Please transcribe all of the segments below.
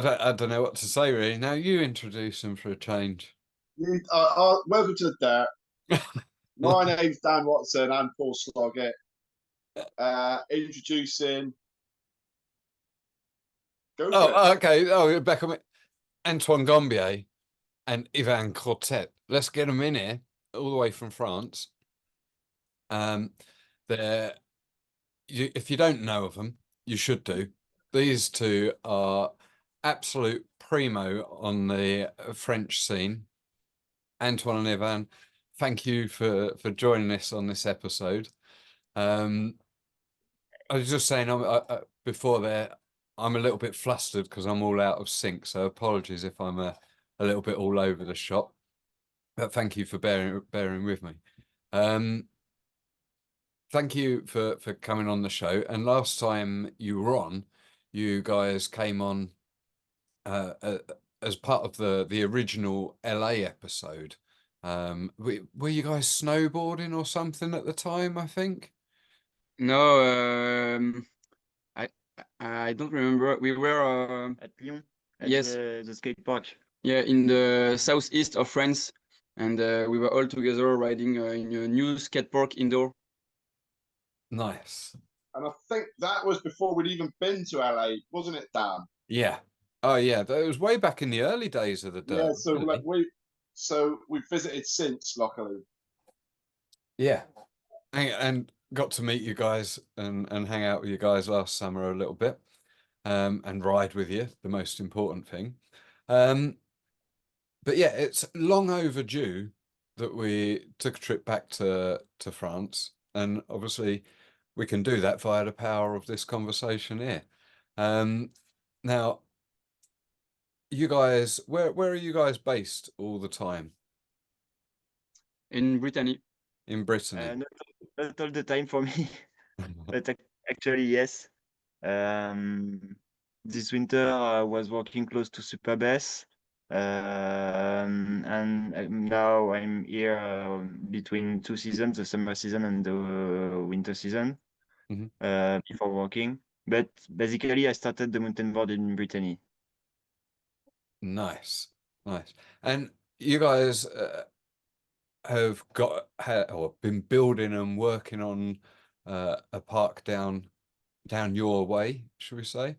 I don't know what to say really. Now you introduce them for a change. Welcome to the Dirt. My name's Dan Watson. I'm Paul Sloggett. Introducing. Go for it. Okay. Oh, back on it. Antoine Gambier and Yvan Courtot. Let's get them in here, all the way from France. They're if you don't know of them, you should do. These two are absolute primo on the French scene. Antoine and Yvan, thank you for joining us on this episode. I was just saying before there, I'm a little bit flustered because I'm all out of sync. So apologies if I'm a little bit all over the shop. But thank you for bearing with me. Thank you for coming on the show. And last time you were on, you guys came on as part of the original LA episode. Were you guys snowboarding or something at the time, I think? No, I don't remember. We were at Lyon, yes, the skate park. Yeah, in the southeast of France, and we were all together riding in a new skate park indoor. Nice. And I think that was before we'd even been to LA, wasn't it, Dan? Yeah. Oh yeah, that was way back in the early days of the Dirt. Yeah. So really. We've visited since, luckily. Yeah, and got to meet you guys and hang out with you guys last summer a little bit, and ride with you, the most important thing. But yeah, it's long overdue that we took a trip back to France, and obviously we can do that via the power of this conversation here. Now, you guys, where are you guys based all the time? In Brittany. In Brittany. Not all the time for me, but actually yes. This winter I was working close to Superbase, and now I'm here between two seasons, the summer season and the winter season, before working. But basically, I started the mountain board in Brittany. Nice. And you guys have been building and working on a park down your way, should we say?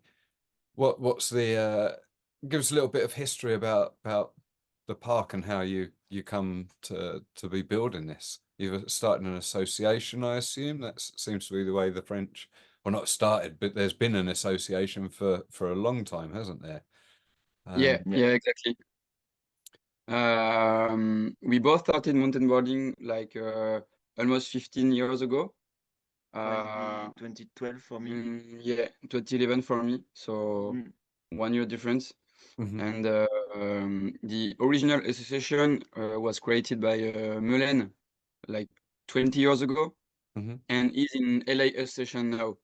What's the give us a little bit of history about the park and how you come to be building this. You've started an association, I assume. That seems to be the way the French, well, not started, but there's been an association for a long time, hasn't there? Yeah, exactly. We both started mountain boarding like almost 15 years ago. 2012 for me. Yeah, 2011 for me. So 1 year difference. And the original association was created by Meulen like 20 years ago, and is in LA association now.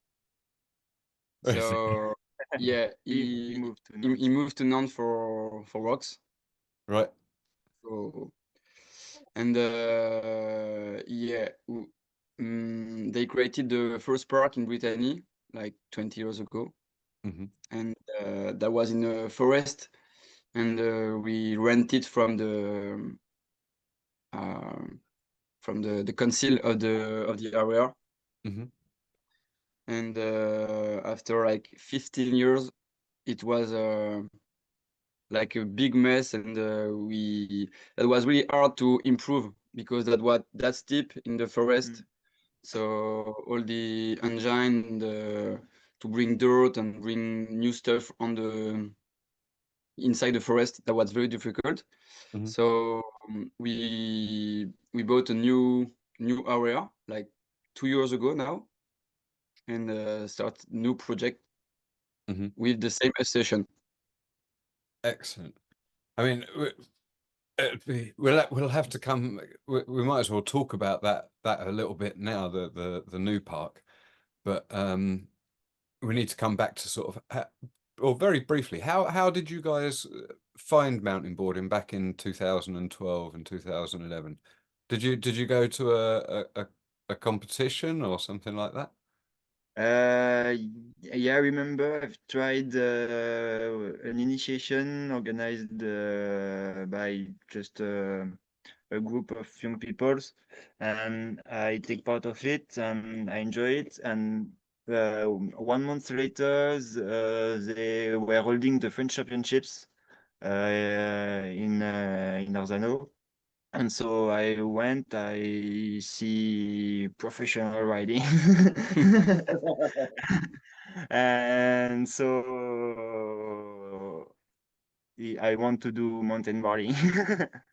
So yeah, he moved to Nantes for works. Right. So, and yeah, they created the first park in Brittany like 20 years ago, and that was in a forest, and we rented from the council of the area. And after like 15 years, it was like a big mess, and it was really hard to improve because that's steep in the forest. So all the engine to bring dirt and bring new stuff on the inside the forest, that was very difficult. So we bought a new area like 2 years ago now, and start new project with the same station. Excellent. I mean, we'll have to come. We might as well talk about that a little bit now. The new park, but we need to come back to sort of, or very briefly, how did you guys find mountain boarding back in 2012 and 2011? Did you go to a competition or something like that? Yeah, I remember I've tried an initiation organized by just a group of young people, and I take part of it and I enjoy it. And 1 month later, they were holding the French championships in Arzano. And so I went, I see professional riding. And so I want to do mountainboarding.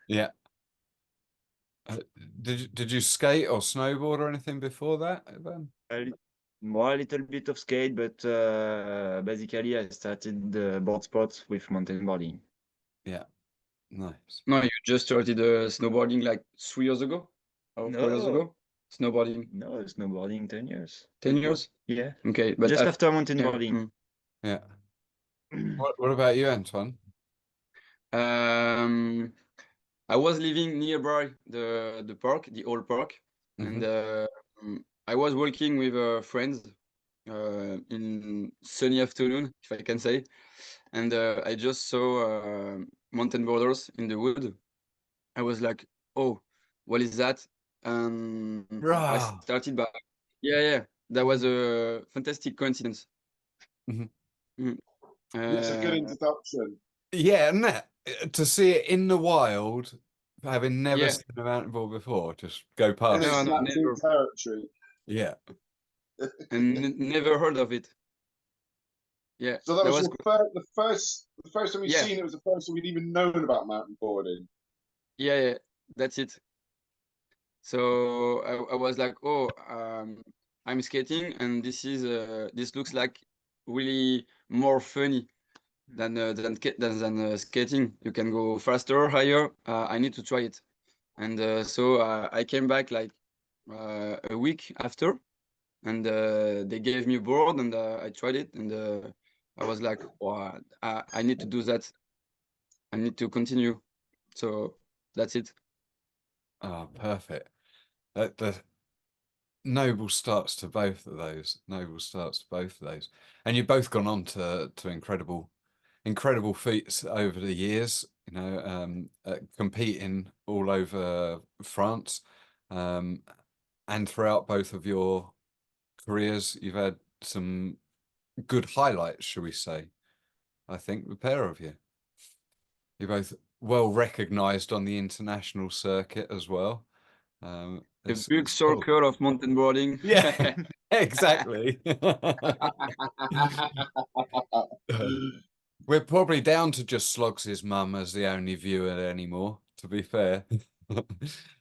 Yeah. Did you skate or snowboard or anything before that, Yvan? A little bit of skate, but basically I started the board sport with mountainboarding. Yeah. Nice. No, you just started snowboarding like 3 years ago or 4 years No. ago. Snowboarding, No, snowboarding 10 years. 10 years. Yeah, Okay, but just after yeah. mountainboarding. Yeah. What about you, Antoine? I was living nearby the park, the old park, and I was walking with friends in sunny afternoon, if I can say, and I just saw mountain boarders in the wood. I was like, "Oh, what is that?" And I Rah. started by, yeah, that was a fantastic coincidence. Mhm. Mm. It's a good Uh, introduction. Yeah, and that to see it in the wild, having never yeah, seen a mountain board before, just go In past. its no, natural never, territory. Yeah. and never heard of it. Yeah, So that that was was your cool. the first time you'd Yeah, seen it was the first time you'd even known about mountain boarding. yeah, that's it. So I was like, oh, I'm skating, and this looks like really more funny than skating. You can go faster, higher. I need to try it, and so I came back like a week after, and they gave me a board, and I tried it, and I was like, wow, I need to do that. I need to continue. So that's it. Oh, perfect. The noble starts to both of those. Noble starts to both of those. And you've both gone on to incredible feats over the years, competing all over France. And throughout both of your careers, you've had some good highlights, shall we say? I think the pair of you. You're both well recognized on the international circuit as well. A big It's cool. circle of mountain boarding. Yeah, exactly. We're probably down to just Slogs's mum as the only viewer anymore, to be fair.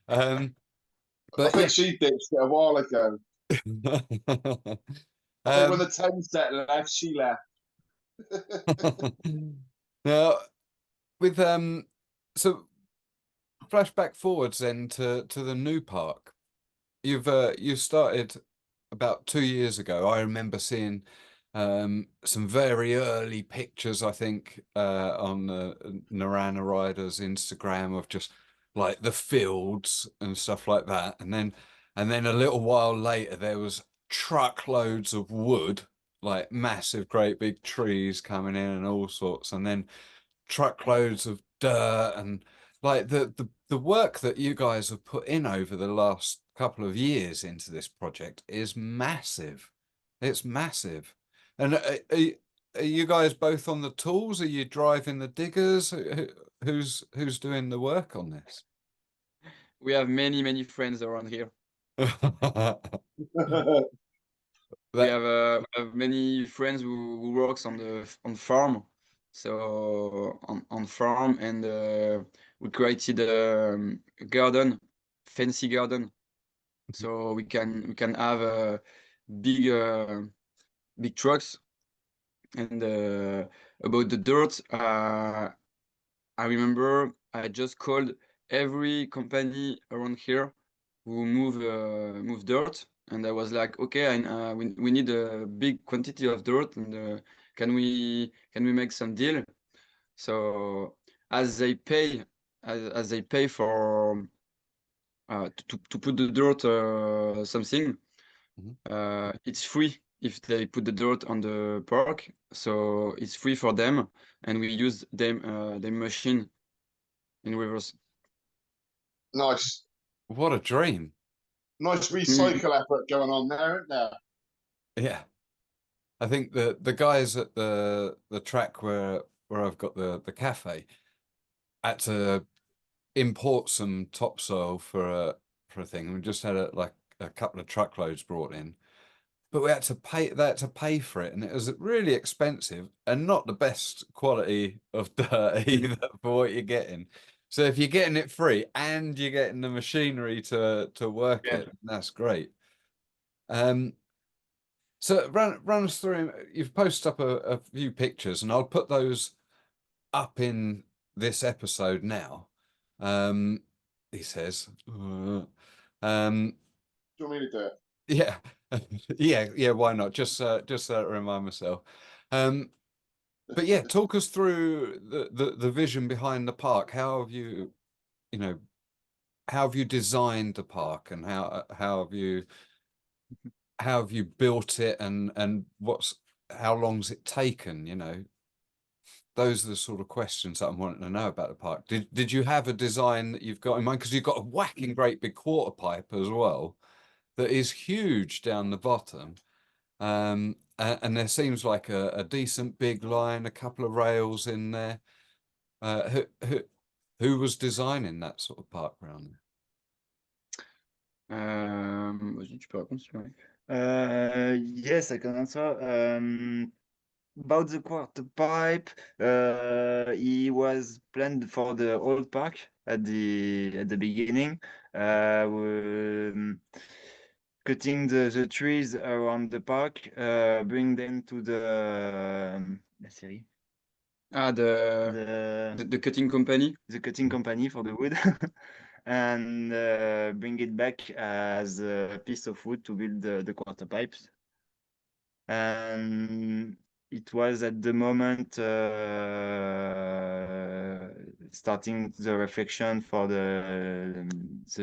I But think she ditched it a while ago. yeah. I think when the 10 set left, she left. Now with so flashback forwards then to the new park. You started about 2 years ago. I remember seeing some very early pictures, I think, on Naranoriders Instagram of just like the fields and stuff like that. And then a little while later there was truckloads of wood, like massive, great big trees coming in and all sorts, and then truckloads of dirt and like the work that you guys have put in over the last couple of years into this project is massive. It's massive. And are you guys both on the tools? Are you driving the diggers? Who's doing the work on this? We have many friends around here. We have many friends who works on farm. So on farm, and we created a garden, fancy garden. So we can have big big trucks. And about the dirt, I remember I just called every company around here who move dirt, and I was like, okay, we need a big quantity of dirt, and can we make some deal? So as they pay as they pay for to put the dirt something, Mhm. it's free. if they put the dirt on the park, so it's free for them, and we use them the machine in reverse. Nice. What a dream. Nice recycle effort going on there, isn't there? Yeah. I think the guys at the track where I've got the cafe had to import some topsoil for a thing. We just had like a couple of truckloads brought in, but they had to pay for it, and it was really expensive and not the best quality of dirt either for what you're getting. So if you're getting it free and you're getting the machinery to work it, that's great. So run us through. You've posted up a few pictures, and I'll put those up in this episode now. He says, Do you want me to do it? yeah, yeah. Why not? Just to remind myself. But yeah, talk us through the vision behind the park. How have you, how have you designed the park, and how have you built it, and how long's it taken? Those are the sort of questions that I'm wanting to know about the park. Did you have a design that you've got in mind? Because you've got a whacking great big quarter pipe as well that is huge down the bottom. And there seems like a decent big line, a couple of rails in there. Who was designing that sort of park around Vas-y, tu peux répondre si tu veux. Yes, I can answer. About the quarter pipe, he was planned for the old park at the beginning. Cutting the trees around the park, bring them to la série. Ah, the cutting company. The cutting company for the wood, and bring it back as a piece of wood to build the quarter pipes. And it was at the moment starting the reflection for the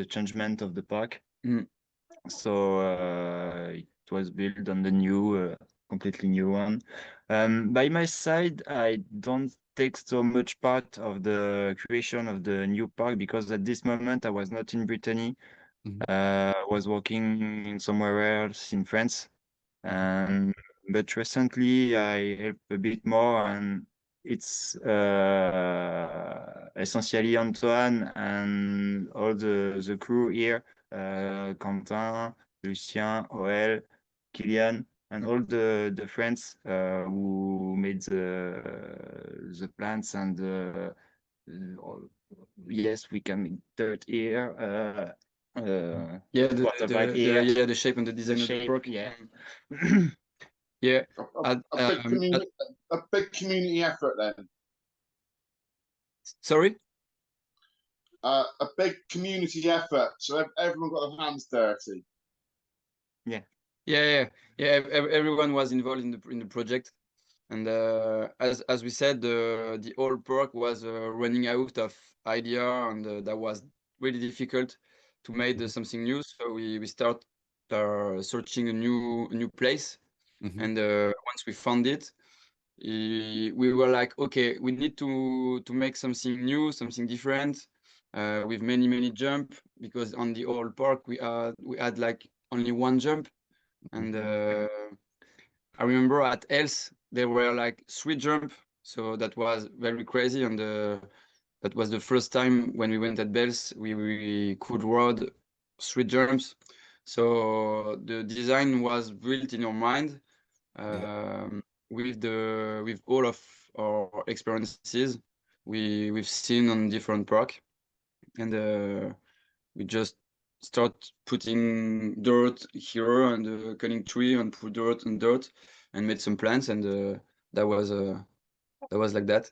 changement of the park. So it was built on the new, completely new one. By my side, I don't take so much part of the creation of the new park because at this moment I was not in Brittany. I was working in somewhere else in France. But recently I help a bit more, and it's essentially Antoine and all the crew here, Quentin, Lucien, Oel, Kylian, and all the friends who made the plants and yes, we can make dirt here. Yeah, Quarter pipe here. the shape and the design of the shape, park. yeah. Yeah. A big community effort then. Sorry? A big community effort, so everyone got their hands dirty. Yeah. Everyone was involved in the project, and as we said, the old park was running out of idea, and that was really difficult to make something new. So we start searching a new place, and once we found it, we were like, okay, we need to make something new, something different, with many jump, because on the old park we had like only one jump, and I remember at else there were like 3 jump, so that was very crazy, and that was the first time when we went at Bells we could ride 3 jumps. So the design was built in your mind, with all of our experiences we've seen on different park, and we just start putting dirt here and cutting tree and put dirt and made some plants, and that was like that.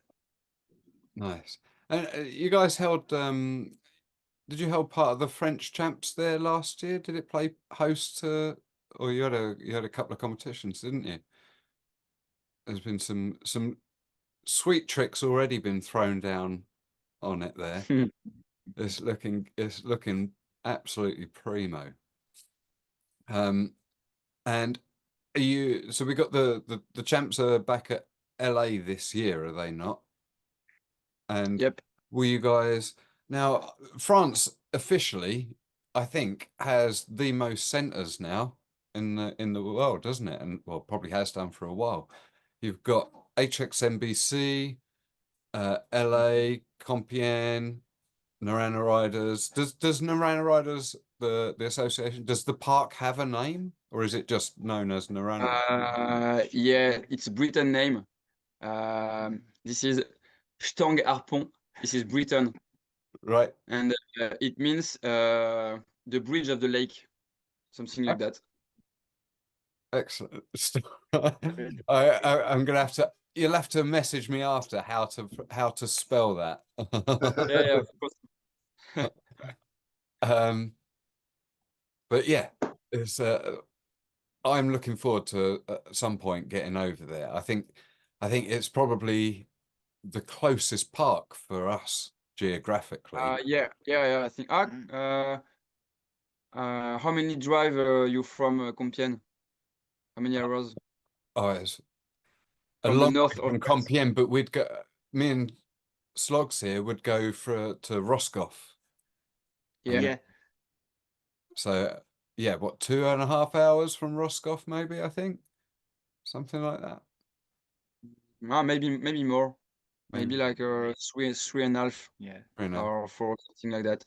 Nice. And you guys held did you hold part of the French champs there last year? Did it play host to, or you had a couple of competitions, didn't you? There's been some sweet tricks already been thrown down on it there. It's looking absolutely primo. And are you? So we got the champs are back at LA this year, are they not? And Yep. will you guys now? France officially, I think, has the most centers now in the world, doesn't it? And well, probably has done for a while. You've got HXNBC, LA, Compiègne, Naranoriders. Does Naranoriders the association, does the park have a name, or is it just known as Naranoriders? Yeah, it's Britain name. This is Stang Harpon. This is Britain, Right. and it means the bridge of the lake, something like that. Excellent. I'm gonna have to. You'll have to message me after how to spell that. Yeah, of course. But yeah, it's I'm looking forward to at some point getting over there. I think it's probably the closest park for us geographically. Yeah. I think. How many drive you from Compiègne? How many hours Oh, it's a from the long north way of from France? Compiègne, but we'd go. Me and Slogs here would go to Roscoff. Yeah. Yeah. So yeah, what, 2.5 hours from Roscoff, maybe, I think. Something like that. Maybe more. Maybe Maybe. like three and a half Yeah. or 4, something like that.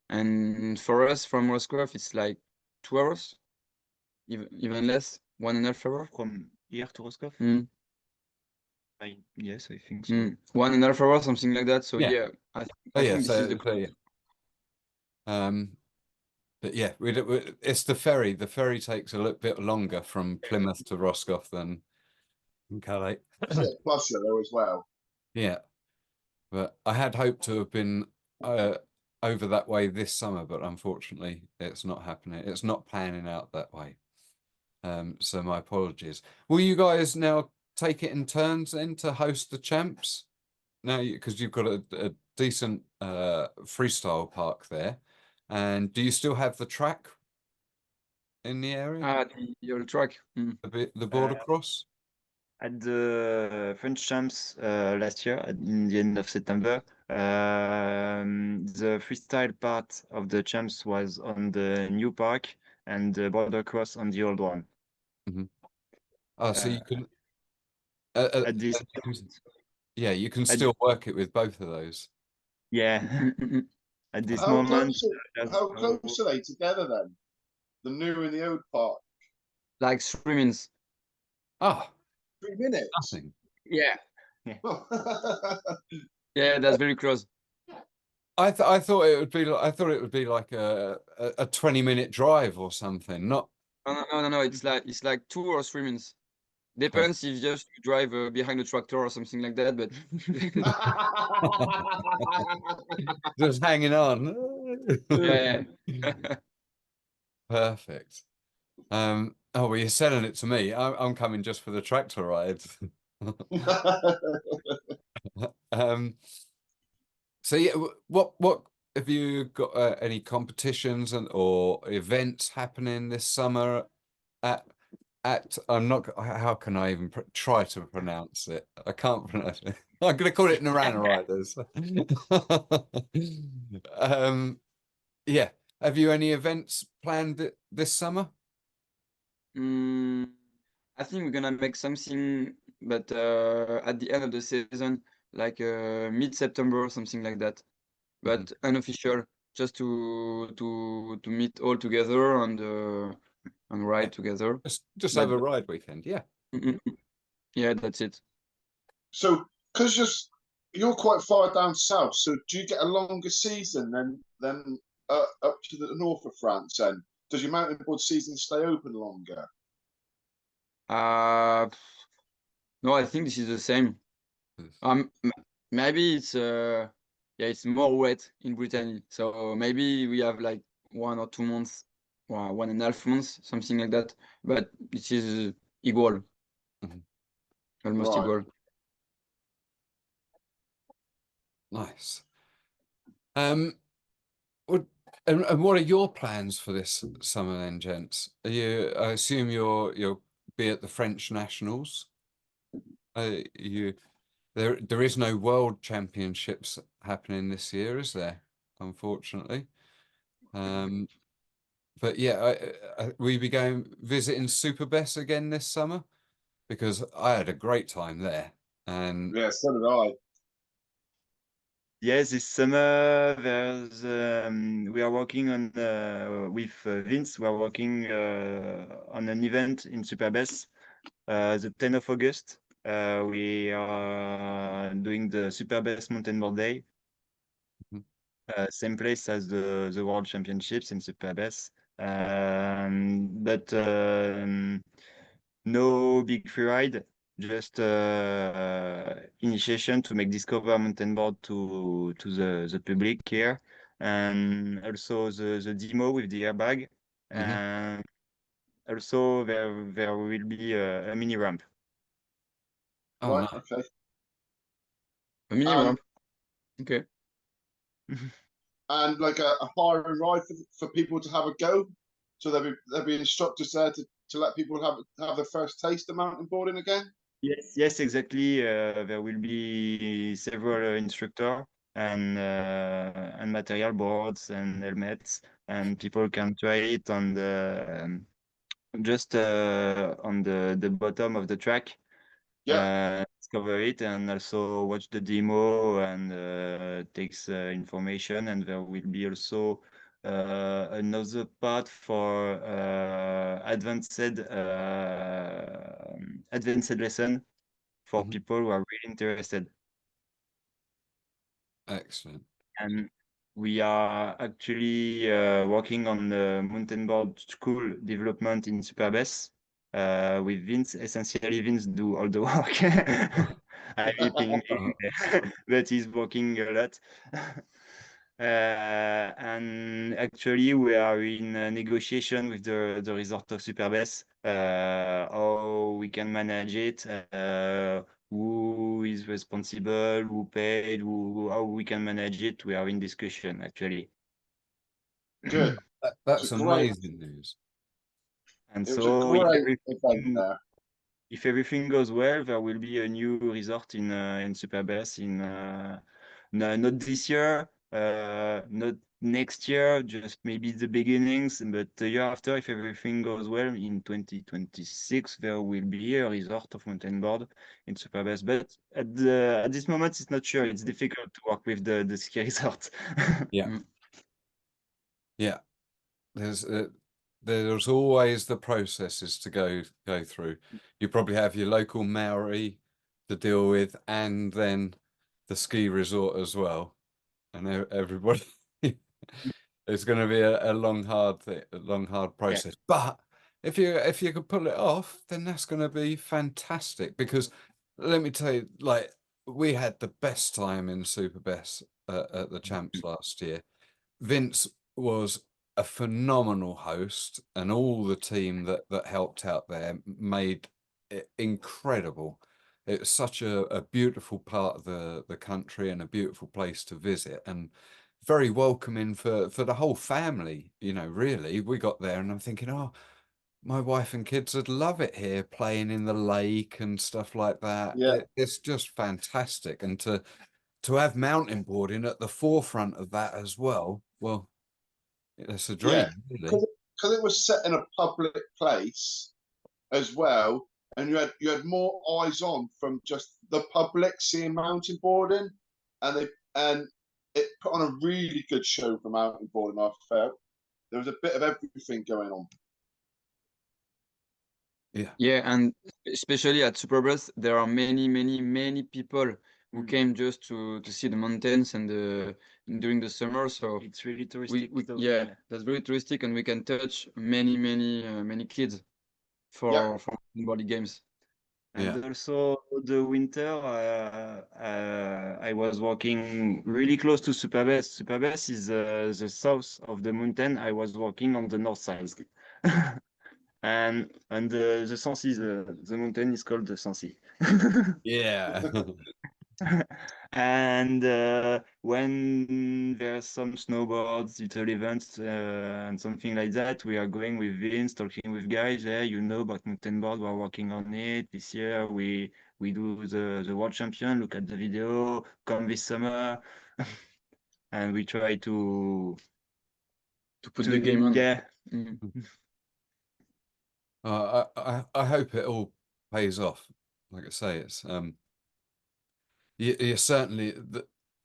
And for us from Roscoff, it's like 2 hours, even less, 1.5 hour. From here to Roscoff? Yes, I think so. 1.5 hours, something like that. So Yeah. yeah, I Oh yeah, think this is the but yeah, it's the ferry. The ferry takes a little bit longer from Plymouth to Roscoff than Calais. It's a bit closer though as well. Yeah, but I had hoped to have been over that way this summer, but unfortunately, it's not happening. It's not panning out that way. So my apologies. Will you guys now take it in turns then to host the champs? Now, because you've got a decent freestyle park there, and do you still have the track in the area? the old track. The border cross? At the French champs last year, in the end of September, the freestyle part of the champs was on the new park and the border cross on the old one. Oh, so you can At this yeah, you can still work it with both of those. Yeah. At this How moment, close are they together then? The new and the old part. Like 3 minutes. Ah, 3 minutes. nothing. Yeah. Yeah, that's very close. I thought it would be like a 20-minute drive or something. Not No. It's like 2 or 3 minutes. Depends if just you drive behind the tractor or something like that, but just hanging on. yeah. Perfect. Oh well, you're selling it to me. I'm coming just for the tractor rides. So yeah, what have you got any competitions or events happening this summer at I'm not, how can I even try to pronounce it? I can't pronounce it. I'm going to call it Naranoriders. Yeah. Have you any events planned this summer? I think we're gonna make something, but at the end of the season, like mid-September or something like that. But unofficial, just to meet all together and ride together. Just But have a ride weekend, yeah. Yeah, that's it. So, because you're quite far down south, so do you get a longer season than up to the north of France? Then does your mountain board season stay open longer? No, I think this is the same. Maybe it's it's more wet in Brittany, so maybe we have like 1 or 2 months, 1.5 months, something like that. But it is equal, almost Right. equal. Nice. And what are your plans for this summer then, gents? I assume you're be at the French nationals. There is no world championships happening this year, is there? Unfortunately. But yeah, we be going visiting Superbest again this summer, because I had a great time there. And Yeah, so did I. Yes, this summer we are working on with Vince. We are working on an event in Superbest, the 10th of August. We are doing the Superbest Mountainboard Day. Same place as the World Championships in Superbest, but no big free ride. Just initiation to make discover mountain board to the public here, and also the demo with the airbag, and also there will be a mini ramp. oh, Right, no. okay. A mini ramp. Okay. And like a hiring ride for people to have a go. So there'll be instructors there to let people have their first taste of mountain boarding again. Yes, exactly. There will be several instructor and material boards and helmets, and people can try it on the just on the bottom of the track. Discover it and also watch the demo and takes information. And there will be also another part for advanced lesson for people who are really interested. Excellent. And we are actually working on the mountain board school development in Superbest with Vince. Essentially, Vince do all the work. I'm helping him, but he's working a lot. And actually, we are in a negotiation with the resort of Superbest, how we can manage it, who is responsible, who paid, how we can manage it. We are in discussion, actually. Good. That's great. amazing news. And It was so a great event there. if everything goes well, there will be a new resort in Superbest in no, not this year, not next year, just maybe the beginnings, but the year after, if everything goes well, in 2026, there will be a resort of mountain board in Superbest. But at this moment, it's not sure. It's difficult to work with the ski resort. Yeah. Yeah. There's always the processes to go through. You probably have your local Maori to deal with, and then the ski resort as well. And everybody, it's going to be a long, hard process. But if you could pull it off, then that's going to be fantastic. Because let me tell you, like, we had the best time in Superbest at the Champs last year. Vince was a phenomenal host, and all the team that helped out there made it incredible. It's such a beautiful part of the country and a beautiful place to visit, and very welcoming for the whole family. You know, really, we got there and I'm thinking, oh, my wife and kids would love it here, playing in the lake and stuff like that. Yeah. It's just fantastic. And to have mountain boarding at the forefront of that as well, well, it's a dream, really. Because it was set in a public place as well, and you had more eyes on from just the public seeing mountain boarding, and it put on a really good show for mountain boarding. I felt there was a bit of everything going on. Yeah, and especially at Superbest, there are many people who came just to see the mountains and during the summer. So it's really touristic. Yeah, that's very touristic, and we can touch many kids for body games. And also the winter, I was walking really close to Superbest. Superbest is the south of the mountain. I was walking on the north side. And the Sancy, the mountain is called the Sancy. Yeah. And when there's some snowboards, little events, and something like that, we are going with Vince, talking with guys. Yeah, you know about Mountainboard, we're working on it. This year we do the world champion, look at the video, come this summer. And we try To put the game on. yeah. I hope it all pays off. Like I say, it's you're certainly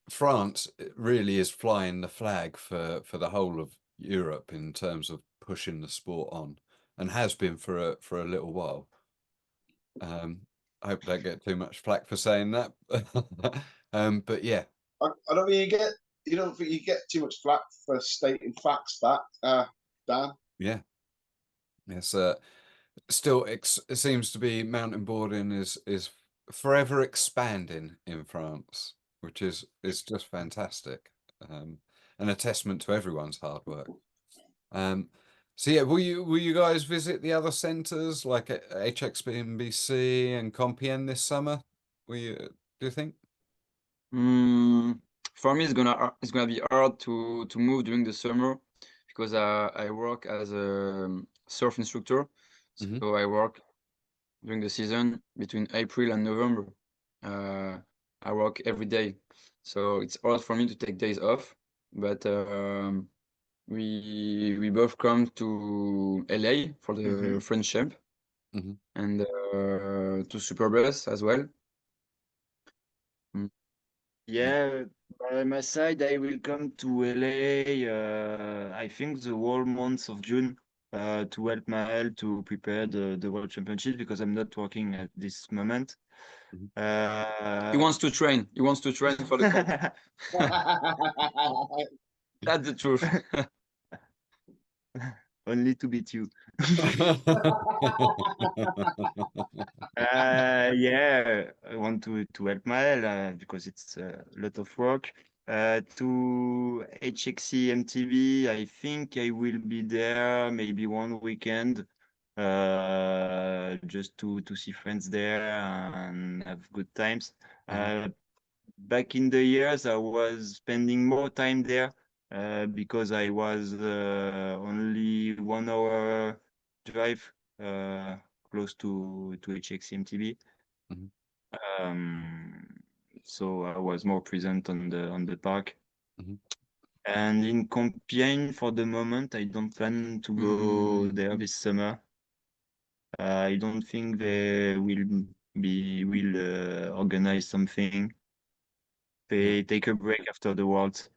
France really is flying the flag for the whole of Europe in terms of pushing the sport on, and has been for a little while. I hope I don't get too much flack for saying that. But yeah, I don't think you don't think you get too much flack for stating facts, Dan? yeah, yes. Still, it seems to be mountain boarding is forever expanding in France, which is just fantastic, and a testament to everyone's hard work. So yeah, will you guys visit the other centres like HXBNBC and Compiègne this summer? Will you? Do you think? For me, it's gonna be hard to move during the summer because I work as a surf instructor. So I work during the season between April and November. I work every day, so it's hard for me to take days off. But we both come to LA for the French Champ and to Superbus as well. Yeah, by my side, I will come to LA. I think the whole month of June to help Maël to prepare the World Championship because I'm not working at this moment. He wants to train. He wants to train for the That's the truth. Only to beat you. Yeah, I want to help Maël because it's a lot of work. To HXC MTV, I think I will be there maybe one weekend, just to see friends there and have good times. Back in the years, I was spending more time there because I was only 1 hour drive close to HXC MTV. So I was more present on the park. And in Compiègne, for the moment, I don't plan to go there this summer. I don't think they will organize something. They take a break after the Worlds.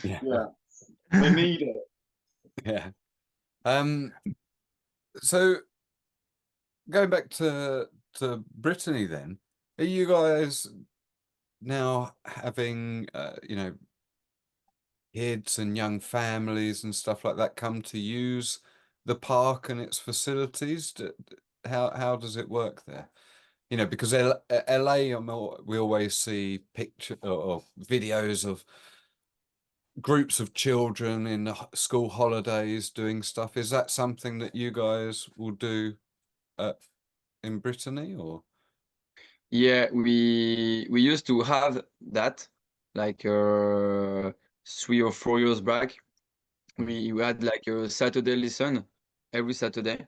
Yeah, they need it. Yeah. So going back to Brittany, then, are you guys now having kids and young families and stuff like that come to use the park and its facilities? How does it work there? Because LA, we always see picture or videos of groups of children in the school holidays doing stuff. Is that something that you guys will do in Brittany, or? Yeah, we used to have that like 3 or 4 years back. We had like a Saturday lesson every Saturday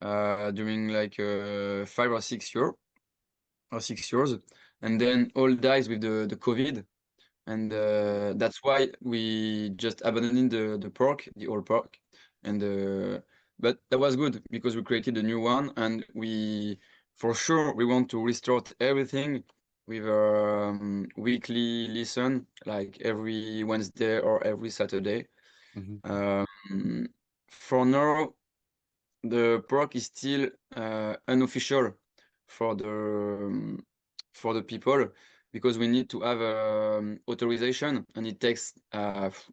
during like 5 or 6 years, and then all dies with the COVID, and that's why we just abandoned the old park, and but that was good because we created a new one, and for sure we want to restore everything with weekly lesson like every Wednesday or every Saturday. For now, the park is still unofficial for the people because we need to have authorization, and it takes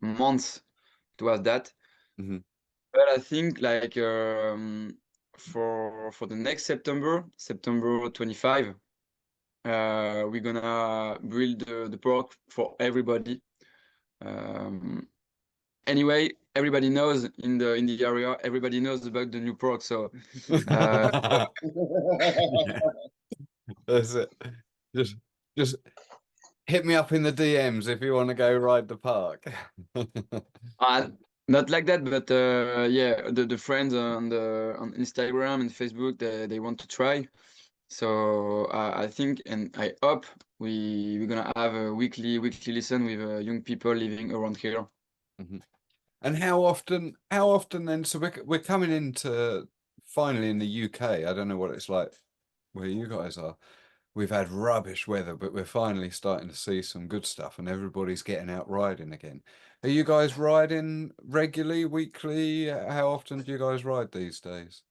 months to have that. But I think like for the next September 25, we're gonna build the park for everybody. Anyway, everybody knows in the area. Everybody knows about the new park, so That's it. Just hit me up in the DMs if you want to go ride the park. Not like that, but yeah, the friends on Instagram and Facebook, they want to try. So I think and I hope we're gonna have a weekly listen with young people living around here. And how often then? So we're coming into finally in the UK. I don't know what it's like where you guys are. We've had rubbish weather, but we're finally starting to see some good stuff, and everybody's getting out riding again. Are you guys riding regularly, weekly? How often do you guys ride these days?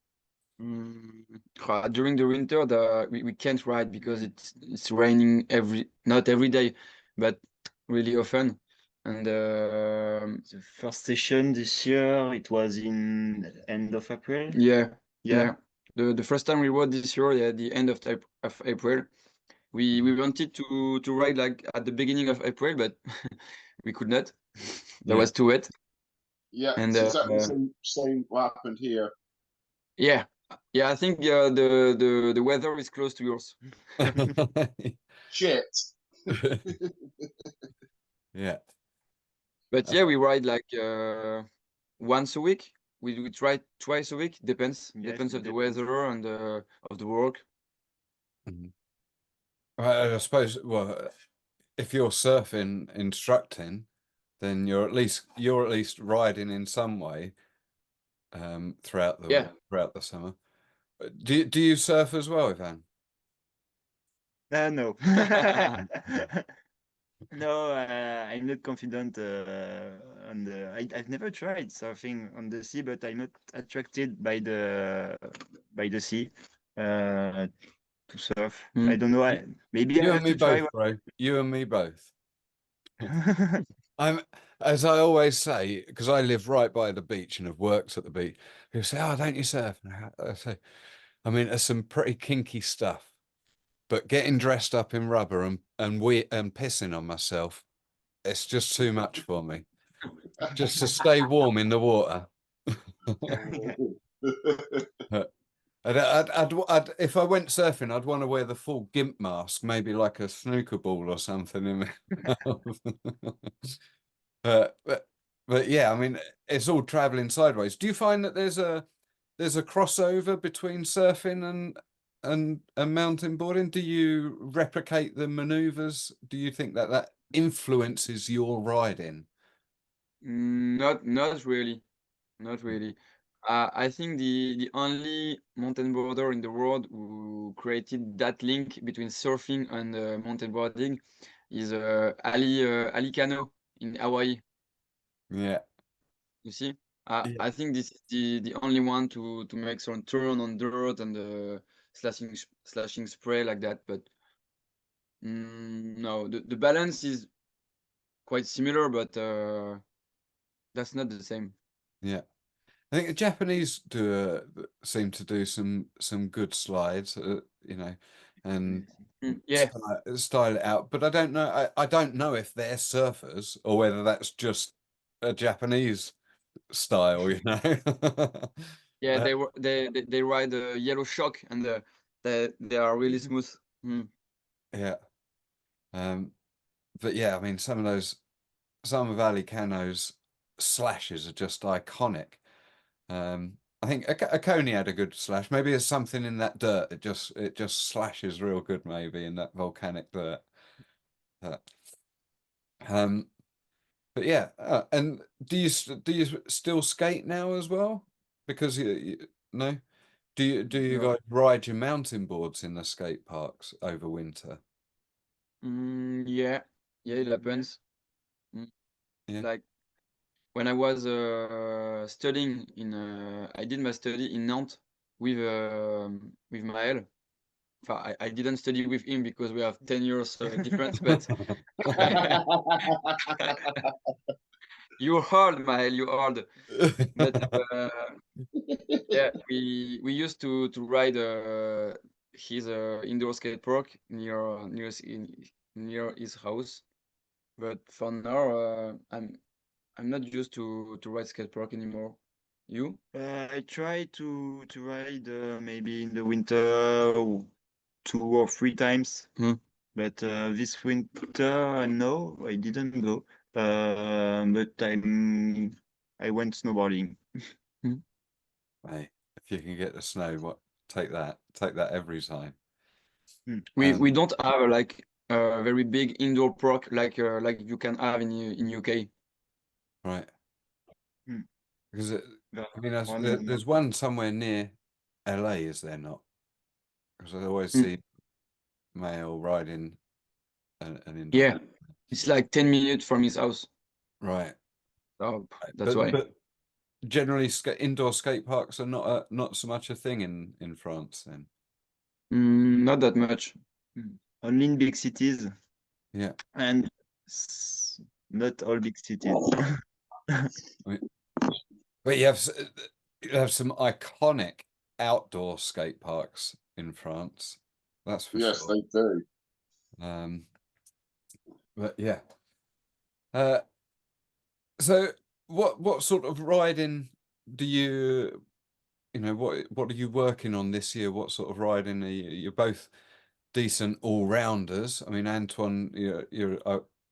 During the winter, we can't ride because it's raining not every day, but really often. And The first session this year, it was in end of April. yeah. Yeah. The first time we rode this year, yeah, the end of April. We wanted to ride like at the beginning of April, but we could not. That was too wet. Yeah, And it's exactly the same what happened here. yeah, I think the weather is close to yours. Shit. Yeah. But yeah, we ride like once a week. We try twice a week. Depends. Yes, Depends it of the depends. weather and of the work. I suppose, well, if you're surfing instructing, then you're at least riding in some way throughout the summer. Do you surf as well, Yvan? No. No, I'm not confident on the. I've never tried surfing on the sea, but I'm not attracted by the sea to surf. I don't know. Maybe I You and have me to try. both, bro. You and me both. As I always say, because I live right by the beach and have worked at the beach. People say, "Oh, don't you surf?" And I say, "I mean, it's some pretty kinky stuff, but getting dressed up in rubber and pissing on myself, it's just too much for me. Just to stay warm in the water." If I went surfing, I'd want to wear the full gimp mask, maybe like a snooker ball or something in my mouth. But yeah, I mean, it's all traveling sideways. Do you find that there's a crossover between surfing and mountain boarding? Do you replicate the maneuvers? Do you think that influences your riding? Not really. Not really. I think the only mountain boarder in the world who created that link between surfing and mountain boarding is Ali Kano in Hawaii. Yeah. You see, Yeah. I think this is the only one to make some turn on dirt and slashing spray like that. But no, the balance is quite similar, but that's not the same. Yeah. I think the Japanese seem to do some good slides, and Yeah. style it out. But I don't know. I don't know if they're surfers or whether that's just a Japanese style. Yeah, they ride the yellow shock and they are really smooth. Yeah. But yeah, I mean, some of Ali Kano's slashes are just iconic. I think Akoni had a good slash. Maybe there's something in that dirt. It just slashes real good. Maybe in that volcanic dirt. Um, but yeah. And do you still skate now as well? Because no. Do you No. guys ride your mountain boards in the skate parks over winter? Yeah, it happens. Yeah. Like when I was studying I did my study in Nantes with Maël. I didn't study with him because we have 10 years difference, but you're old, Maël, you're old. But yeah, we used to ride his indoor skate park near his house. But for now, I'm not used to ride skate park anymore. You? I try to ride maybe in the winter 2 or 3 times. but this winter, no, I didn't go. But I went snowboarding. Hey, if you can get the snow, what take that every time. We don't have like a very big indoor park like you can have in UK. Right. Hmm. Because Yeah, I mean, one- there's one somewhere near LA, is there not? Because I always Mm. see male riding an indoor. Yeah, it's like 10 minutes from his house. Right. So Right. that's why. But generally, indoor skate parks are not so much a thing in France then. Not that much. only in big cities Yeah. and not all big cities. I mean, but you have some iconic outdoor skate parks in France. That's for Yes, sure. they do. But yeah. So what sort of riding do you know, what are you working on this year? What sort of riding are you? You're both decent all-rounders. I mean, Antoine, you're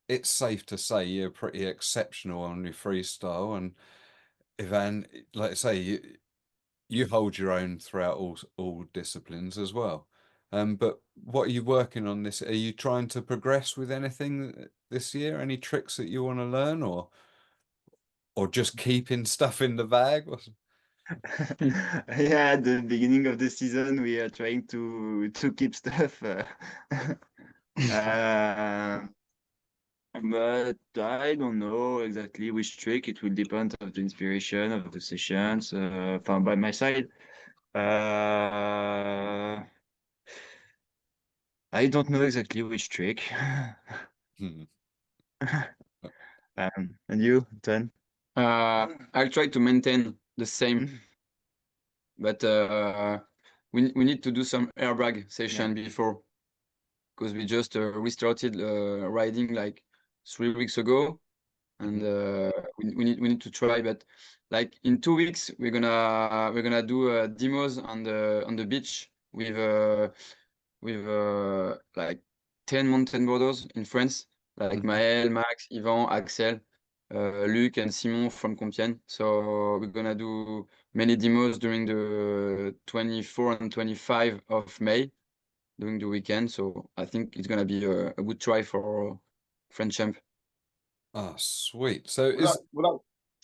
it's safe to say you're pretty exceptional on your freestyle, and Yvan, like I say, you hold your own throughout all disciplines as well. But what are you working on this? Are you trying to progress with anything this year? Any tricks that you want to learn, or just keeping stuff in the bag? Yeah, at the beginning of the season, we are trying to keep stuff. But I don't know exactly which trick. It will depend of the inspiration of the sessions. From by my side, I don't know exactly which trick. Hmm. And you, Antoine? I'll try to maintain the same, but we need to do some airbag session before, because we just restarted riding like 3 weeks ago, and we need to try. But like in 2 weeks, we're gonna do demos on the beach with like 10 mountain boarders in France, like Mhm. Maël, Max, Yvan, Axel, Luc, and Simon from Compiègne. So we're gonna do many demos during the 24 and 25 of May, during the weekend. So I think it's gonna be a good try for French champ. Oh, sweet. So Did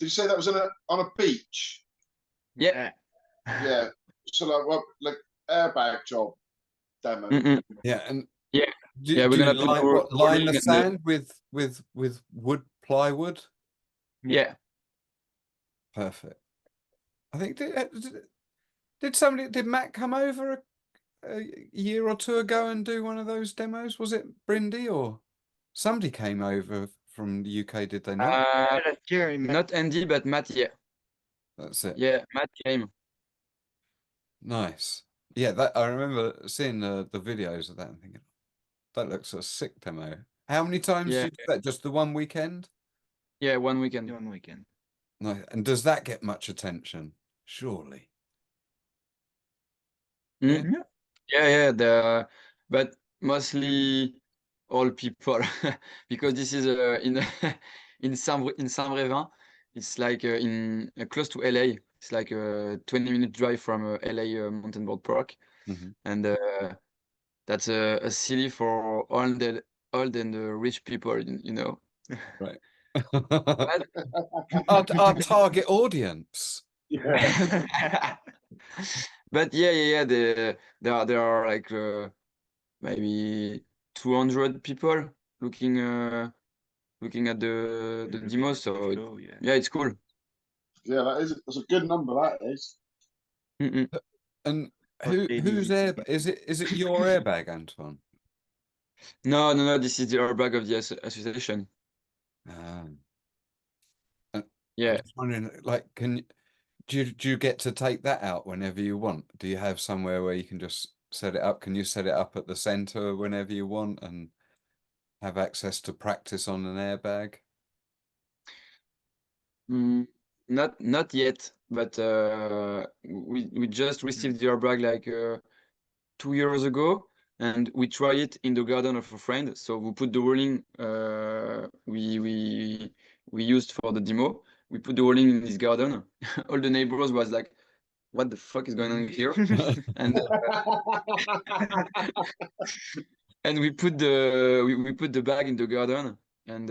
you say that was on a beach? Yeah. Yeah. So like airbag job demo. Mm-mm. yeah, and Yeah. do Yeah, we're you gonna put line the rolling and sand with wood plywood? yeah. Perfect. I think did Matt come over a year or two ago and do one of those demos? Was it Brindy or somebody came over from the UK? Did they not? Last year, Not Andy, but Matt. Yeah. That's it. Yeah, Matt came. Nice. Yeah, that I remember seeing the videos of that and thinking that looks a sick demo. How many times Yeah. did you do that? Just the one weekend? Yeah, one weekend. one weekend. No, and does that get much attention? Surely. Yeah. Mm. Yeah, but mostly all people, because this is in in Saint-Brévin. It's like in close to LA. It's like a 20-minute drive from LA Mountainboard Park, Mhm. and that's a city for old and rich people, you know. Right. But Our target audience. Yeah. but yeah. There are like maybe 200 people looking at the demo. So yeah, it's cool. Yeah, that's a good number, that is. Mm-mm. And Most whose ladies. air is it your airbag, Antoine? No. This is the airbag of the association. And I'm Yeah. just wondering, like, do you get to take that out whenever you want? Do you have somewhere where you can just set it up? Can you set it up at the center whenever you want and have access to practice on an airbag? Not yet, but we just received the airbag like 2 years ago, and we try it in the garden of a friend. So we put the rolling we used for the demo. We put the rolling in his garden. All the neighbors was like, "What the fuck is going on here?" and and we put the bag in the garden, and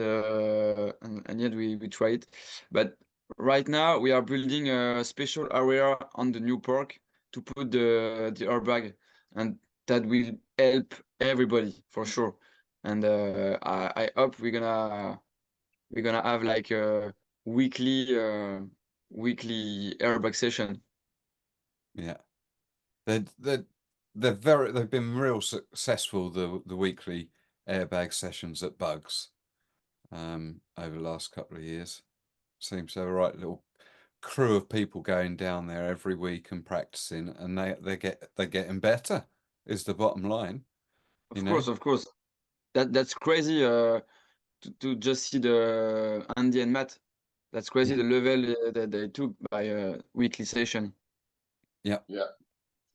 yet we try it. But right now we are building a special area on the new park to put the airbag, and that will help everybody for sure. And I hope we're gonna have like a weekly airbag session. Yeah. They've been real successful, the weekly airbag sessions at Bugs over the last couple of years. Seems to have a right little crew of people going down there every week and practicing, and they're getting better is the bottom line. Of course. That's crazy to just see the Andy and Matt. That's crazy the level that they took by a weekly session. Yeah. For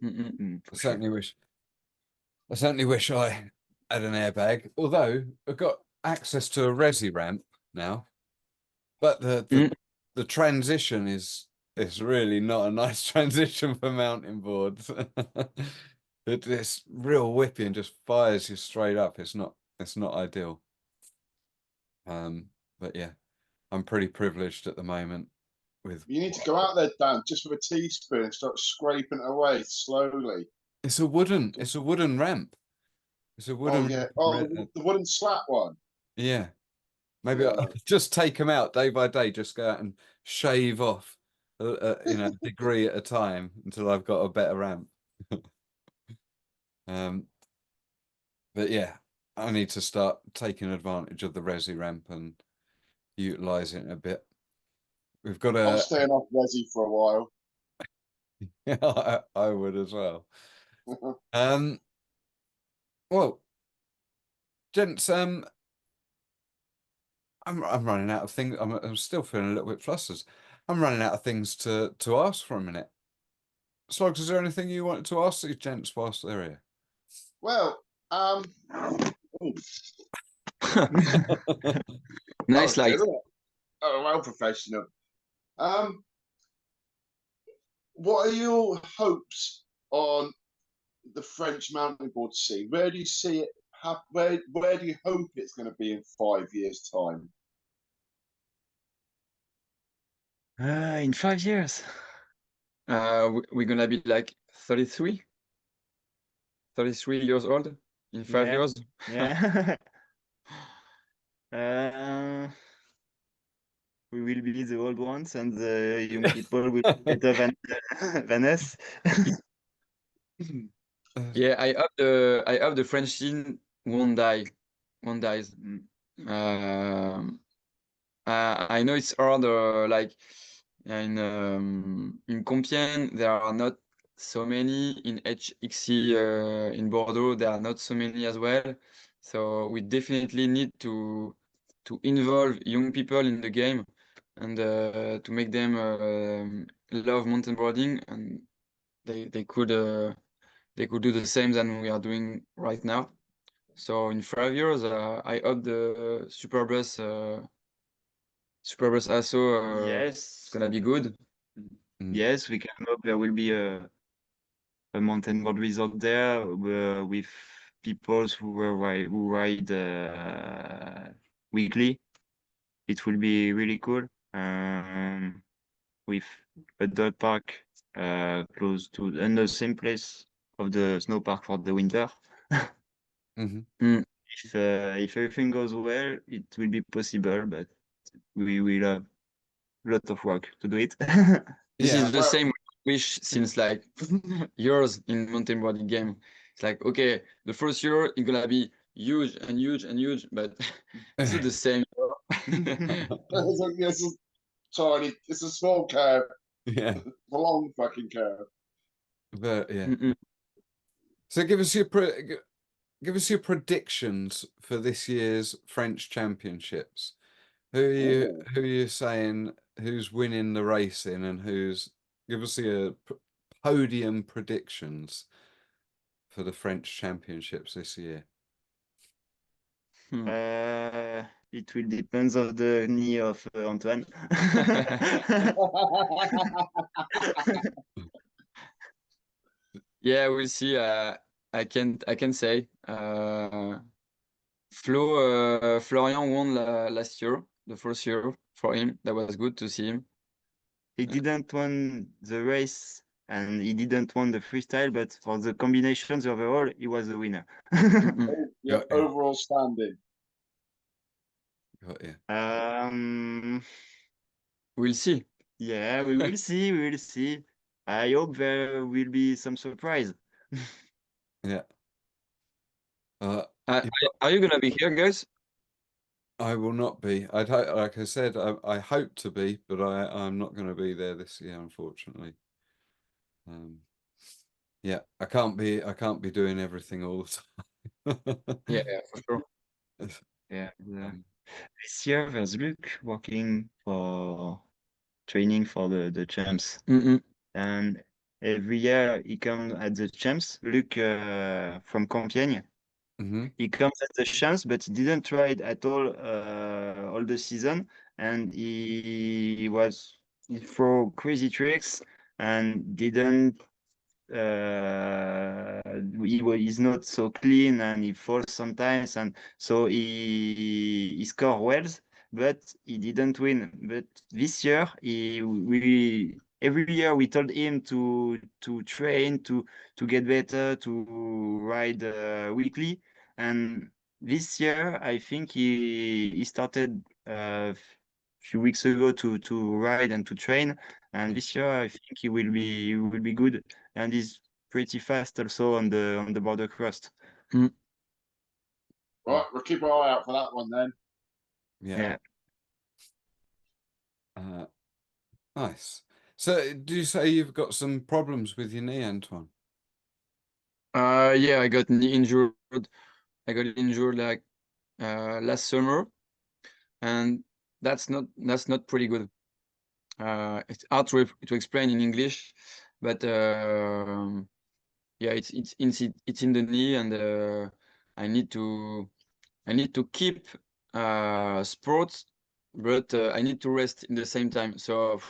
I sure. certainly wish I had an airbag, although I've got access to a resi ramp now. But the transition is really not a nice transition for mountain boards. It's real whippy and just fires you straight up. It's not ideal. But yeah, I'm pretty privileged at the moment with. You need to go out there, Dan, just with a teaspoon and start scraping it away slowly. It's a wooden ramp. It's a wooden. Oh yeah. Oh, the wooden slat one. Yeah. Maybe I'll just take them out day by day. Just go out and shave off, a degree at a time until I've got a better ramp. But yeah, I need to start taking advantage of the resi ramp and utilizing it a bit. We've got I'm staying off resi for a while. Yeah, I would as well. Well, gents, I'm running out of things. I'm still feeling a little bit flustered. I'm running out of things to ask for a minute. Slogs, is there anything you wanted to ask these gents whilst they're here? Well, Nice light. Oh, well, professional. What are your hopes on the French mountain board scene? Where do you see it? Where do you hope it's going to be in 5 years' time? In 5 years. We're gonna be like 33 years old in 5 years. Yeah. We will be the old ones, and the young people will be better than us. Yeah, I hope the French scene won't die. Won't die. I know it's hard, like in Compiègne there are not so many, in HXC in Bordeaux there are not so many as well. So we definitely need to involve young people in the game, and to make them love mountain boarding, and they could do the same than we are doing right now. So in 5 years, I hope the Superbus ASO is gonna be good. Yes, we can hope there will be a mountain board resort there with people who ride weekly. It will be really cool. With a dog park close to and the same place of the snow park for the winter. If everything goes well, it will be possible, but we will have a lot of work to do it. This is the same wish since like years in mountain boarding game. It's like, okay, the first year it's gonna be huge and huge and huge, but this is the same year. It's a small curve. Yeah. A long fucking curve. But yeah. So give us your predictions for this year's French Championships. Who are you saying who's winning the racing, and give us your podium predictions for the French Championships this year? It will depend on the knee of Antoine. Yeah, we'll see. I can say. Florian won last year, the first year for him. That was good to see him. He didn't win the race and he didn't win the freestyle, but for the combinations overall, he was the winner. Yeah, Got you. overall standing. Got you. We'll see. Yeah, we will see. We will see. I hope there will be some surprise. Yeah. Are you gonna be here, guys? I will not be. Like I said, I hope to be, but I'm not going to be there this year, unfortunately. Yeah, I can't be doing everything all the time. Yeah, for sure. Yeah. This year there's Luke working for training for the champs. And every year he comes at the champs. Luke from Compiègne. He comes at the champs, but he didn't ride at all the season, and he throw crazy tricks and didn't. He's not so clean and he falls sometimes, and so he score wells, but he didn't win. But this year, every year we told him to train to get better, to ride weekly, and this year I think he started a few weeks ago to ride and to train, and this year I think he will be good, and he's pretty fast also on the border cross. Right, we'll keep our eye out for that one then. Yeah. Nice. So, do you say you've got some problems with your knee, Antoine? Yeah, I got injured. I got injured like last summer, and that's not pretty good. It's hard to explain in English, but yeah, it's in the knee, and I need to keep sports, but I need to rest in the same time. So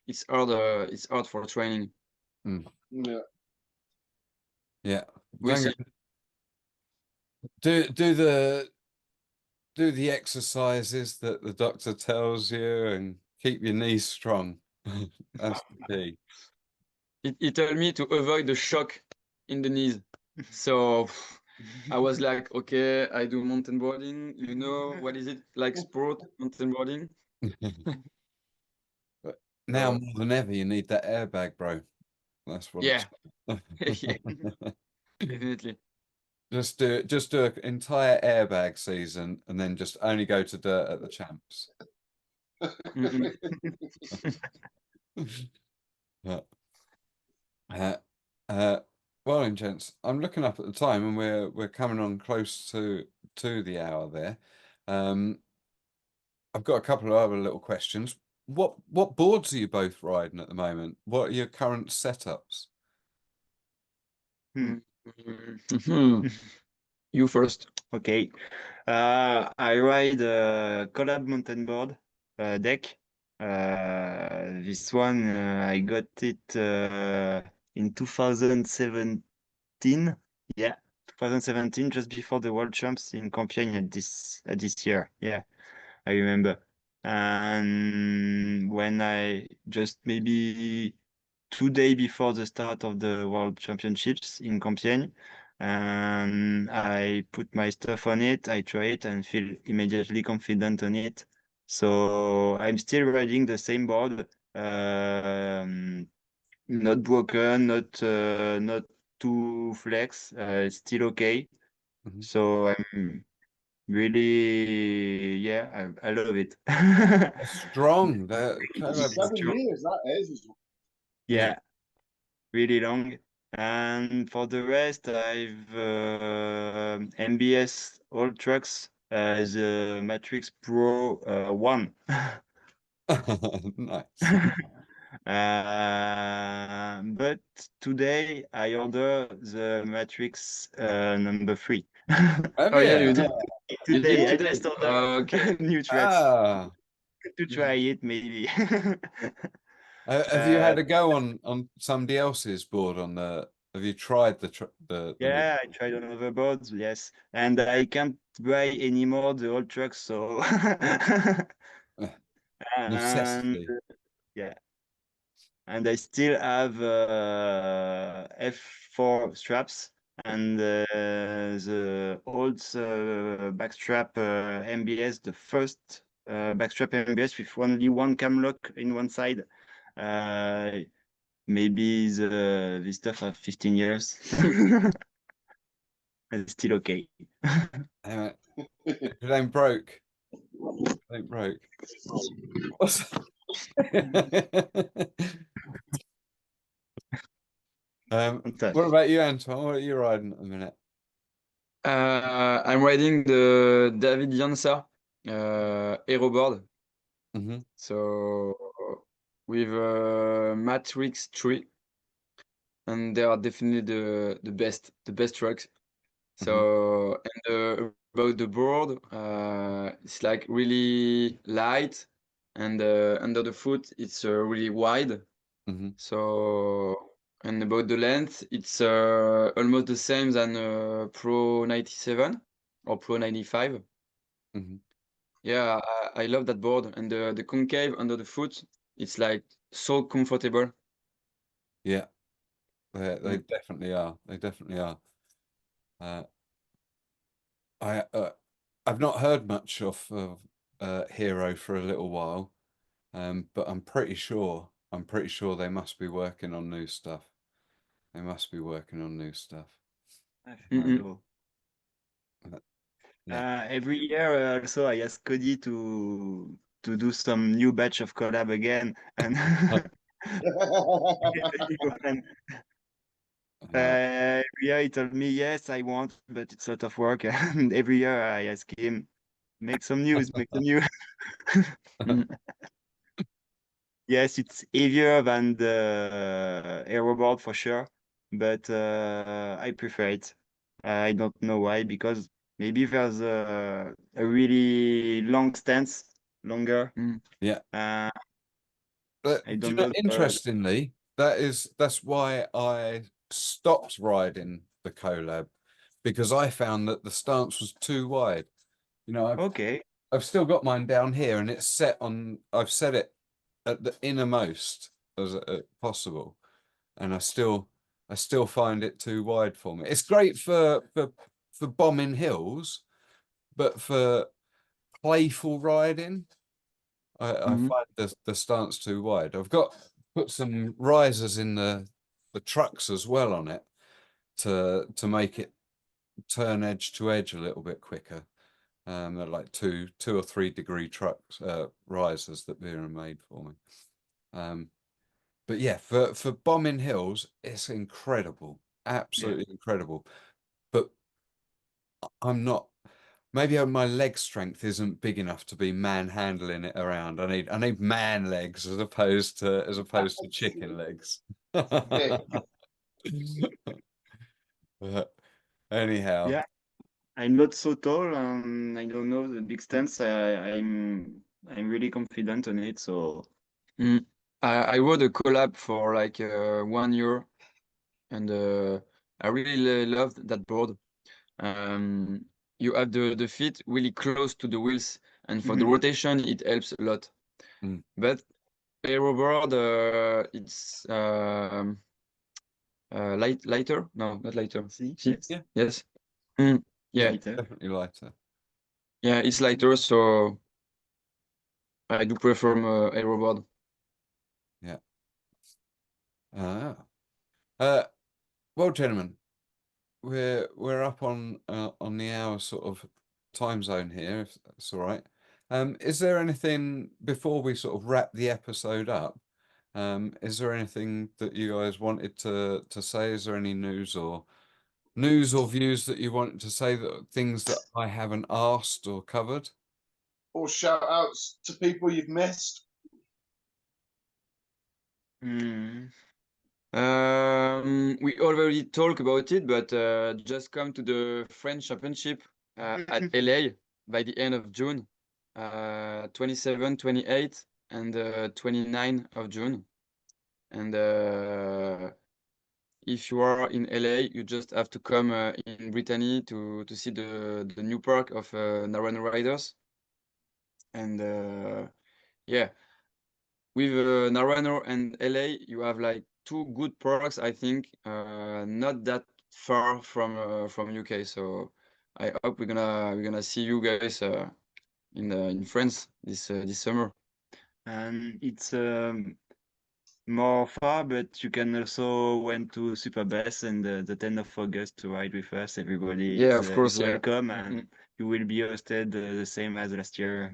it's hard for training. Yeah. Yeah. We'll see. Do the exercises that the doctor tells you and keep your knees strong. That's the key. He told me to avoid the shock in the knees. So I was like, okay, I do mountain boarding. You know, what is it like sport, mountain boarding? But now more than ever, you need that airbag, bro. That's what Yeah. it's Yeah, definitely. Just do an entire airbag season and then just only go to dirt at the champs. Well, then, gents, I'm looking up at the time and we're coming on close to the hour there. I've got a couple of other little questions. What boards are you both riding at the moment? What are your current setups? You first. Okay. I ride a collab mountainboard deck. This one I got it in 2017. Yeah, 2017, just before the World Champs in Compiègne at this year. Yeah, I remember. And when I just maybe 2 days before the start of the World Championships in Compiègne, and I put my stuff on it, I try it and feel immediately confident on it. So I'm still riding the same board, not broken, not too flex, it's still okay. So I'm really, yeah, I love it. Strong. They're 7 years, that is. Yeah, really long. And for the rest, I've MBS all trucks the Matrix Pro 1. Nice. But but today I order the Matrix number 3. Oh yeah, you did. You Today did I today. just ordered Okay. new trucks Ah, to try it maybe. have you had a go on somebody else's board on the? Have you tried the new? Yeah, I tried on other boards, yes, and I can't buy anymore the old trucks, so and Necessity? yeah, and I still have F4 straps and the old backstrap MBS, the first backstrap MBS with only one cam lock in one side. Maybe this stuff have 15 years. It's still okay. It ain't broke. It ain't broke. What's- Fantastic. What about you, Antoine? What are you riding at the minute? I'm riding the David Jansa aero board. Mm-hmm. So with Matrix 3, and they are definitely the best trucks. So and about the board, it's like really light, and under the foot it's really wide. Mm-hmm. So and about the length, it's almost the same than Pro 97 or Pro 95. Mm-hmm. Yeah, I love that board, and the concave under the foot, it's like so comfortable. Yeah, they Mm. definitely are. They definitely are. I've not heard much of Hero for a little while, but I'm pretty sure they must be working on new stuff. They must be working on new stuff. I think I Mm-mm. know. Yeah. Every year also I ask Cody to do some new batch of collab again, and every year he told me yes I want, but it's a lot of work. And every year I ask him, make some news, make some news. Mm. Yes, it's heavier than the aeroboard for sure, but I prefer it. I don't know why, because maybe there's a really long stance, longer. Mm. Yeah. I Do you don't know, know. interestingly, that's why I stopped riding the collab, because I found that the stance was too wide. You know, Okay. I've still got mine down here, and it's set on. I've set it at the innermost as possible, and I still find it too wide for me. It's great for bombing hills, but for playful riding, I Mhm. find the stance too wide. I've got put some risers in the trucks as well on it to make it turn edge to edge a little bit quicker. They're like 2 or 3 degree trucks risers that Vera made for me. But yeah, for bombing hills, it's incredible, absolutely incredible. But I'm not. Maybe my leg strength isn't big enough to be manhandling it around. I need man legs as opposed to chicken legs. But anyhow, Yeah, I'm not so tall. I don't know the big stance. I'm really confident on it. So Mm. I wrote a collab for like 1 year, and I really loved that board. Um, you have the feet really close to the wheels, and for the Mhm. rotation, it helps a lot. Mm. But aero board, it's lighter. No, not lighter. See, See? yes, Yeah, Yes. Mm. Yeah, later. definitely lighter. yeah, it's lighter, so I do prefer aero board. Yeah. Ah. Well, gentlemen, we're up on the hour sort of time zone here, if that's all right. Is there anything before we sort of wrap the episode up? Is there anything that you guys wanted to say? Is there any news or views that you wanted to say, that things that I haven't asked or covered? Or shout outs to people you've missed. Mm. We already talked about it, but just come to the French Championship at LA by the end of June, 27, 28, and 29 of June. And if you are in LA, you just have to come in Brittany to see the new park of Naranoriders. And yeah, with Narano and LA, you have like two good parks, I think, not that far from UK. So I hope we're gonna see you guys in France this summer. And it's more far, but you can also went to Superbest and the 10th of August to ride with us. Everybody Yeah, of course, is yeah. welcome, and you will be hosted the same as last year.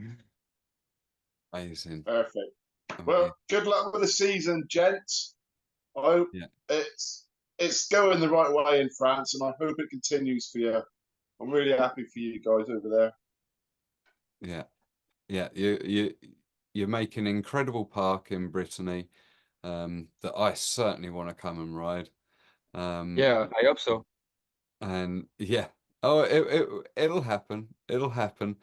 Amazing. Perfect. Amazing. Well, good luck with the season, gents. I hope Yeah. it's going the right way in France, and I hope it continues for you. I'm really happy for you guys over there. Yeah, yeah. You're making an incredible park in Brittany that I certainly want to come and ride. Yeah, I hope so. And yeah, oh, it'll happen. It'll happen.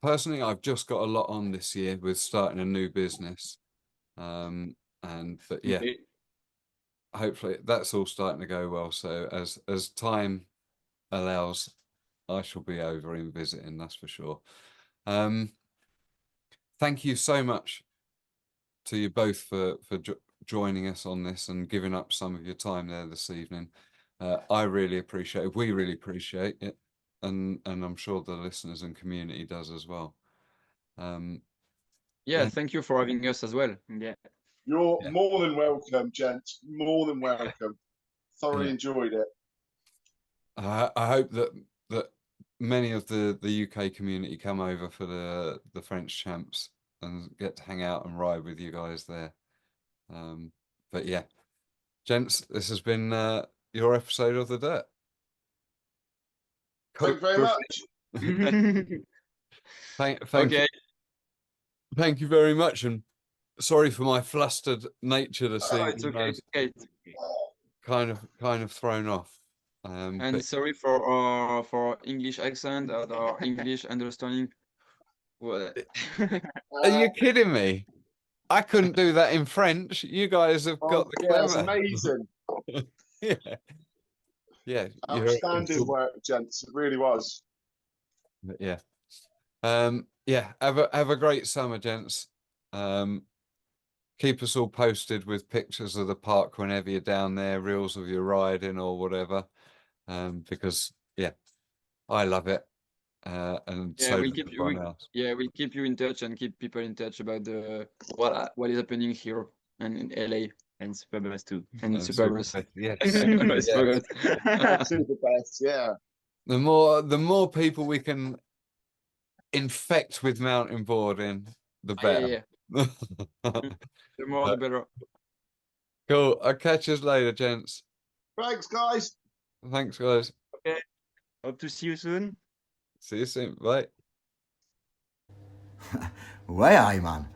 Personally, I've just got a lot on this year with starting a new business. But yeah, Okay. hopefully that's all starting to go well. So as time allows, I shall be over in visiting, that's for sure. Thank you so much to you both for joining us on this and giving up some of your time there this evening. I really appreciate it. We really appreciate it, and I'm sure the listeners and community does as well. Yeah, And- thank you for having us as well. Yeah. You're Yeah. more than welcome, gents. More than welcome. Thoroughly Yeah. enjoyed it. I hope that many of the UK community come over for the French champs and get to hang out and ride with you guys there. But yeah, gents, this has been your episode of the Dirt. Thank you very much. Okay. Thank you very much, and sorry for my flustered nature this Oh, evening. it's I okay. was It's okay. kind of thrown off. And But sorry for English accent or English understanding. Well, are you kidding me? I couldn't do that in French. You guys have got the yeah, it's clever. amazing. Yeah. Yeah. Outstanding work, gents. It really was. Yeah. Yeah. Have a great summer, gents. Keep us all posted with pictures of the park whenever you're down there, reels of your riding or whatever. Because yeah, I love it. And yeah, so we'll does keep everyone you. else. Yeah, we'll keep you in touch and keep people in touch about what is happening here and in LA And Superbest too. and And Superbest. Yes. I almost Yeah. forgot. Super best, yeah. The more people we can infect with mountain boarding, the better. Yeah. The more the better. Cool. I'll catch you later, gents. Thanks, guys. Thanks, guys. Okay. Hope to see you soon. See you soon. Bye. Way aye, man.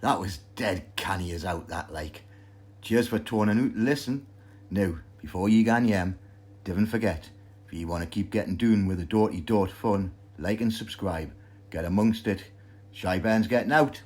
That was dead canny as out that like. Cheers for tuning out to listen. Now, before you gan yem, don't forget, if you want to keep getting doing with the Dorty Dort fun, like and subscribe. Get amongst it. Shy Ben's getting out.